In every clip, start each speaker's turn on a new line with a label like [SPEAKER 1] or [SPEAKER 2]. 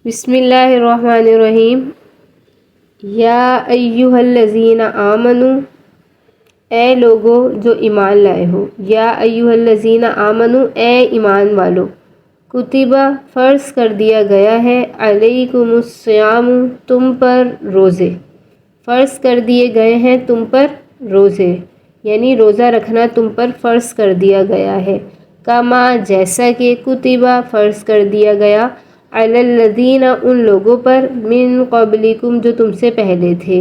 [SPEAKER 1] بسم اللہ الرحمن الرحیم۔ یا ایہا الذین آمنو، اے لوگو جو ایمان لائے ہو، یا ایہا الذین آمنو، اے ایمان والو، کتبہ فرض کر دیا گیا ہے، علیکم الصیام، تم پر روزے، فرض کر دیے گئے ہیں تم پر روزے، یعنی روزہ رکھنا تم پر فرض کر دیا گیا ہے، کما جیسا کہ کتبہ فرض کر دیا گیا، علی الذین ان لوگوں پر، من قبلکم جو تم سے پہلے تھے،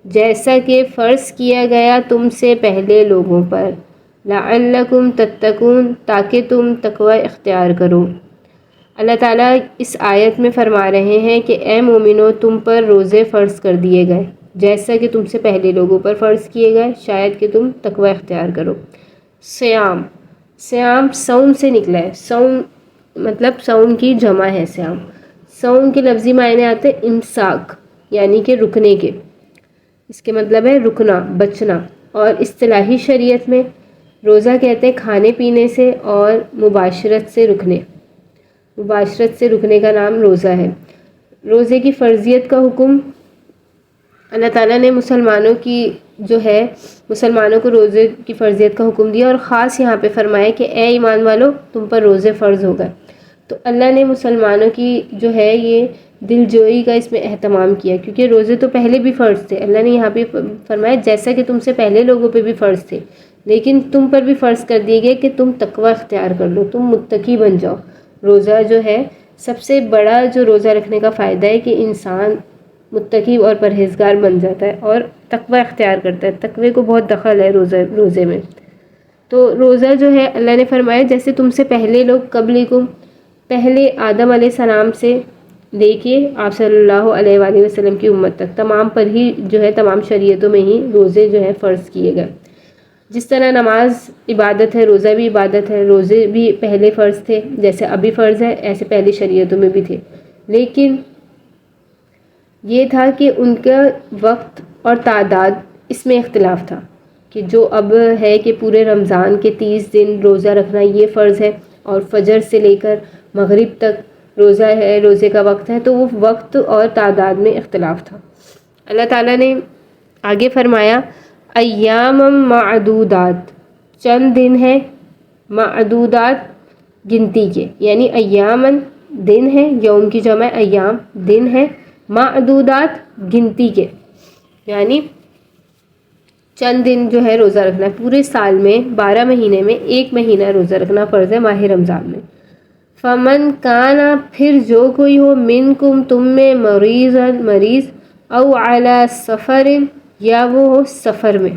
[SPEAKER 1] جیسا کہ فرض کیا گیا تم سے پہلے لوگوں پر، لعلکم تتقون، تاکہ تم تقوی اختیار کرو۔ اللہ تعالیٰ اس آیت میں فرما رہے ہیں کہ اے مومنو، تم پر روزے فرض کر دیے گئے جیسا کہ تم سے پہلے لوگوں پر فرض کیے گئے، شاید کہ تم تقوی اختیار کرو۔ سیام، سیام صوم سے نکلا ہے، صوم مطلب صوم کی جمع ہے سیام۔ صوم کے لفظی معنی آتے ہیں امساک، یعنی کہ رکنے کے، اس کے مطلب ہے رکنا، بچنا، اور اصطلاحی شریعت میں روزہ کہتے ہیں کھانے پینے سے اور مباشرت سے رکنے، مباشرت سے رکنے کا نام روزہ ہے۔ روزے کی فرضیت کا حکم اللہ تعالیٰ نے مسلمانوں کو روزے کی فرضیت کا حکم دیا، اور خاص یہاں پہ فرمایا کہ اے ایمان والو، تم پر روزے فرض ہو گئے۔ تو اللہ نے مسلمانوں کی یہ دل جوئی کا اس میں اہتمام کیا، کیونکہ روزے تو پہلے بھی فرض تھے۔ اللہ نے یہاں پہ فرمایا جیسا کہ تم سے پہلے لوگوں پہ بھی فرض تھے، لیکن تم پر بھی فرض کر دیے گئے کہ تم تقوی اختیار کر لو، تم متقی بن جاؤ۔ روزہ سب سے بڑا روزہ رکھنے کا فائدہ ہے کہ انسان متقی اور پرہیزگار بن جاتا ہے اور تقوی اختیار کرتا ہے۔ تقوی کو بہت دخل ہے روزے میں۔ تو روزہ اللہ نے فرمایا جیسے تم سے پہلے لوگ، قبلکم، پہلے آدم علیہ السلام سے لے کے آپ صلی اللہ علیہ وآلہ وسلم کی امت تک تمام پر ہی تمام شریعتوں میں ہی روزے فرض کیے گئے۔ جس طرح نماز عبادت ہے، روزہ بھی عبادت ہے۔ روزے بھی پہلے فرض تھے، جیسے ابھی فرض ہے، ایسے پہلی شریعتوں میں بھی تھے، لیکن یہ تھا کہ ان کا وقت اور تعداد، اس میں اختلاف تھا، کہ جو اب ہے کہ پورے رمضان کے 30 دن روزہ رکھنا یہ فرض ہے، اور فجر سے لے کر مغرب تک روزہ ہے، روزے کا وقت ہے، تو وہ وقت اور تعداد میں اختلاف تھا۔ اللہ تعالیٰ نے آگے فرمایا ایام معدودات، چند دن ہیں، معدودات گنتی کے، یعنی ایامن دن ہیں، یوم کی جمع ایام، دن ہیں، معدودات گنتی کے، یعنی چند دن روزہ رکھنا ہے۔ پورے سال میں 12 مہینے میں ایک مہینہ روزہ رکھنا فرض ہے، ماہ رمضان میں۔ فمن کانا، پھر جو کوئی ہو، منکم، تم میں، مریض او علی سفر، یا وہ ہو سفر میں،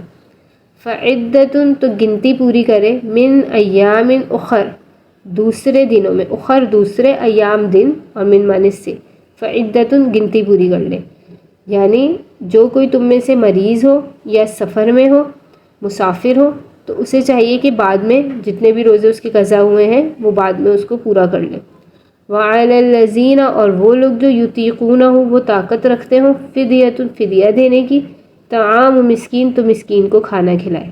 [SPEAKER 1] فعدتن، تو گنتی پوری کرے، من ایام اخر، دوسرے دنوں میں، اخر دوسرے، ایام دن، اور من مانے سے، فعدتن گنتی پوری کر لے۔ یعنی جو کوئی تم میں سے مریض ہو یا سفر میں ہو، مسافر ہو، تو اسے چاہیے کہ بعد میں جتنے بھی روزے اس کے قضا ہوئے ہیں وہ بعد میں اس کو پورا کر لے۔ وعلی الذین، اور وہ لوگ جو یطیقونہ، وہ طاقت رکھتے ہوں، فدیۃ، فدیہ دینے کی، طعام مسکین، تو مسکین کو کھانا کھلائے۔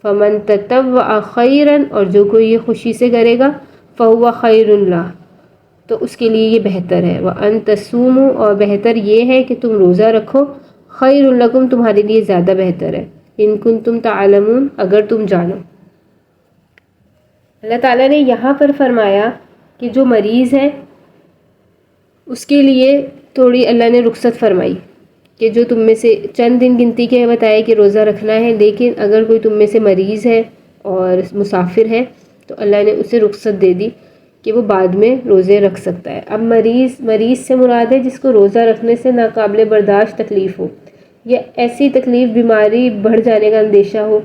[SPEAKER 1] فمن تطوع خیرا، اور جو کوئی یہ خوشی سے کرے گا، فہو خیر لہ، تو اس کے لیے یہ بہتر ہے۔ وَأَن تَصُومُوا، اور بہتر یہ ہے کہ تم روزہ رکھو، خیر لکم، تمہارے لیے زیادہ بہتر ہے، ان کنتم تعلمون، اگر تم جانو۔ اللہ تعالیٰ نے یہاں پر فرمایا کہ جو مریض ہے اس کے لیے تھوڑی اللہ نے رخصت فرمائی، کہ جو تم میں سے چند دن گنتی کے بتائے کہ روزہ رکھنا ہے، لیکن اگر کوئی تم میں سے مریض ہے اور مسافر ہے تو اللہ نے اسے رخصت دے دی کہ وہ بعد میں روزے رکھ سکتا ہے۔ اب مریض سے مراد ہے جس کو روزہ رکھنے سے ناقابل برداشت تکلیف ہو، یا ایسی تکلیف، بیماری بڑھ جانے کا اندیشہ ہو،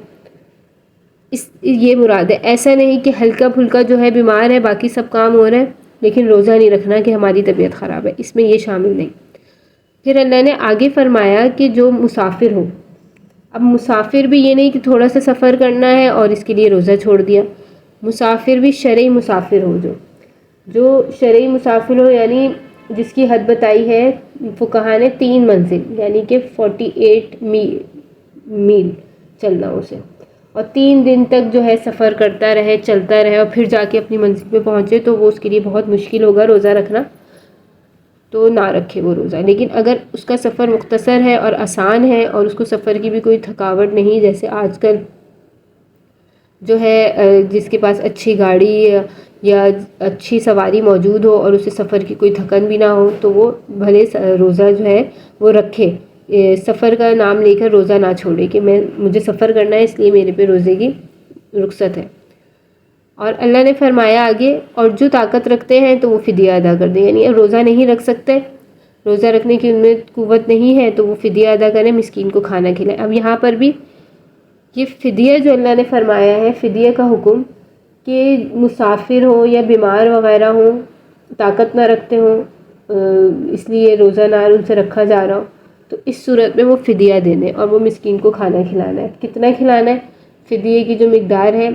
[SPEAKER 1] یہ مراد ہے۔ ایسا نہیں کہ ہلکا پھلکا بیمار ہے، باقی سب کام ہو رہا ہے لیکن روزہ نہیں رکھنا کہ ہماری طبیعت خراب ہے، اس میں یہ شامل نہیں۔ پھر اللہ نے آگے فرمایا کہ جو مسافر ہو، اب مسافر بھی یہ نہیں کہ تھوڑا سا سفر کرنا ہے اور اس کے لیے روزہ چھوڑ دیا، مسافر بھی شرعی مسافر ہو، جو شرعی مسافر ہو، یعنی جس کی حد بتائی ہے فقہا نے 3 منزل، یعنی کہ 48 میل چلنا اسے، اور 3 دن تک سفر کرتا رہے، چلتا رہے، اور پھر جا کے اپنی منزل پہ پہنچے، تو وہ اس کے لیے بہت مشکل ہوگا روزہ رکھنا۔ تو نہ رکھے وہ روزہ. لیکن اگر اس کا سفر مختصر ہے اور آسان ہے اور اس کو سفر کی بھی کوئی تھکاوٹ نہیں، جیسے آج کل جو ہے جس کے پاس اچھی گاڑی یا اچھی سواری موجود ہو اور اسے سفر کی کوئی تھکن بھی نہ ہو، تو وہ بھلے روزہ جو ہے وہ رکھے، سفر کا نام لے کر روزہ نہ چھوڑے کہ مجھے سفر کرنا ہے اس لیے میرے پہ روزے کی رخصت ہے. اور اللہ نے فرمایا آگے، اور جو طاقت رکھتے ہیں تو وہ فدیہ ادا کر دیں. یعنی روزہ نہیں رکھ سکتے، روزہ رکھنے کی ان میں قوت نہیں ہے، تو وہ فدیہ ادا کریں، مسکین کو کھانا کھلائیں. اب یہاں پر بھی یہ فدیہ جو اللہ نے فرمایا ہے، فدیہ کا حکم، کہ مسافر ہوں یا بیمار وغیرہ ہوں، طاقت نہ رکھتے ہوں، اس لیے روزہ نہ ان سے رکھا جا رہا ہو، تو اس صورت میں وہ فدیہ دے دیں اور وہ مسکین کو کھانا کھلانا ہے. کتنا کھلانا ہے؟ فدیے کی جو مقدار ہے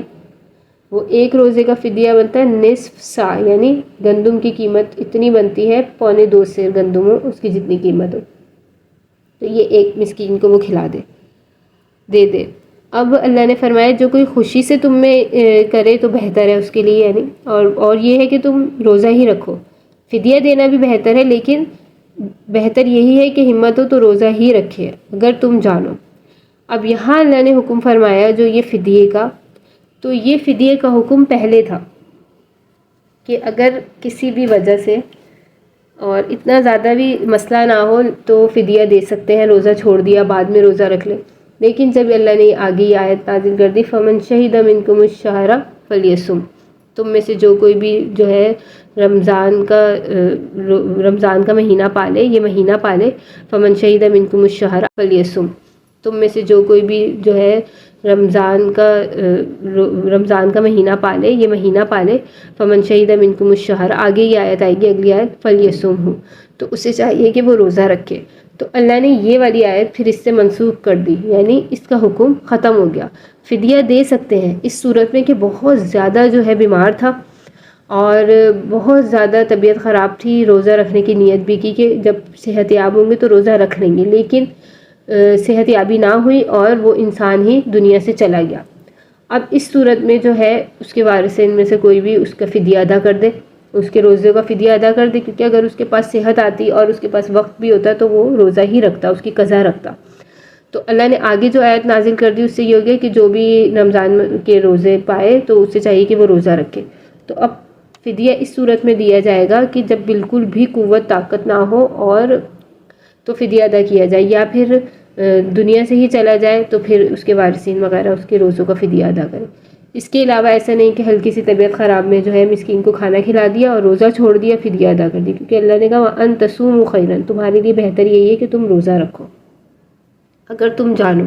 [SPEAKER 1] وہ ایک روزے کا فدیہ بنتا ہے نصف سا، یعنی گندم کی قیمت اتنی بنتی ہے، 2.25 سیر گندم ہو اس کی جتنی قیمت ہو، تو یہ ایک مسکین کو وہ کھلا دے دے. اب اللہ نے فرمایا جو کوئی خوشی سے تم میں کرے تو بہتر ہے اس کے لیے، یعنی اور یہ ہے کہ تم روزہ ہی رکھو. فدیہ دینا بھی بہتر ہے، لیکن بہتر یہی ہے کہ ہمت ہو تو روزہ ہی رکھے اگر تم جانو. اب یہاں اللہ نے حکم فرمایا جو یہ فدیے کا، تو یہ فدیے کا حکم پہلے تھا کہ اگر کسی بھی وجہ سے اور اتنا زیادہ بھی مسئلہ نہ ہو تو فدیہ دے سکتے ہیں، روزہ چھوڑ دیا بعد میں روزہ رکھ لے. لیکن جب اللہ نے آگے یہ آیت نازل کر دی، فمن شہد منکم الشہر فلیصم، تم میں سے جو کوئی بھی جو ہے رمضان کا مہینہ پالے، یہ مہینہ پالے. فمن شہد منکم الشہر فلیصم، تم میں سے جو کوئی بھی جو ہے رمضان کا مہینہ پالے، یہ مہینہ پالے. فمن شہد منکم الشہر، آگے یہ آیت آئے گی، اگلی آیت فلیصم ہو، تو اسے چاہیے کہ وہ روزہ رکھے. تو اللہ نے یہ والی آیت پھر اس سے منسوخ کر دی، یعنی اس کا حکم ختم ہو گیا. فدیہ دے سکتے ہیں اس صورت میں کہ بہت زیادہ جو ہے بیمار تھا اور بہت زیادہ طبیعت خراب تھی، روزہ رکھنے کی نیت بھی کی کہ جب صحت یاب ہوں گے تو روزہ رکھ لیں گے، لیکن صحت یابی نہ ہوئی اور وہ انسان ہی دنیا سے چلا گیا. اب اس صورت میں جو ہے اس کے وارثین میں سے کوئی بھی اس کا فدیہ ادا کر دے، اس کے روزے کا فدیہ ادا کر دے، کیونکہ اگر اس کے پاس صحت آتی اور اس کے پاس وقت بھی ہوتا تو وہ روزہ ہی رکھتا، اس کی قضا رکھتا. تو اللہ نے آگے جو آیت نازل کر دی اس سے یہ ہو گیا کہ جو بھی رمضان کے روزے پائے تو اسے چاہیے کہ وہ روزہ رکھے. تو اب فدیہ اس صورت میں دیا جائے گا کہ جب بالکل بھی قوت طاقت نہ ہو اور تو فدیہ ادا کیا جائے، یا پھر دنیا سے ہی چلا جائے تو پھر اس کے وارثین وغیرہ اس کے روزوں کا فدیہ ادا کریں. اس کے علاوہ ایسا نہیں کہ ہلکی سی طبیعت خراب میں جو ہے مسکین کو کھانا کھلا دیا اور روزہ چھوڑ دیا، فدیہ ادا کر دی، کیونکہ اللہ نے کہا وَأَن تَصُومُوا خَيْرًا، تمہارے لیے بہتر یہی ہے کہ تم روزہ رکھو اگر تم جانو.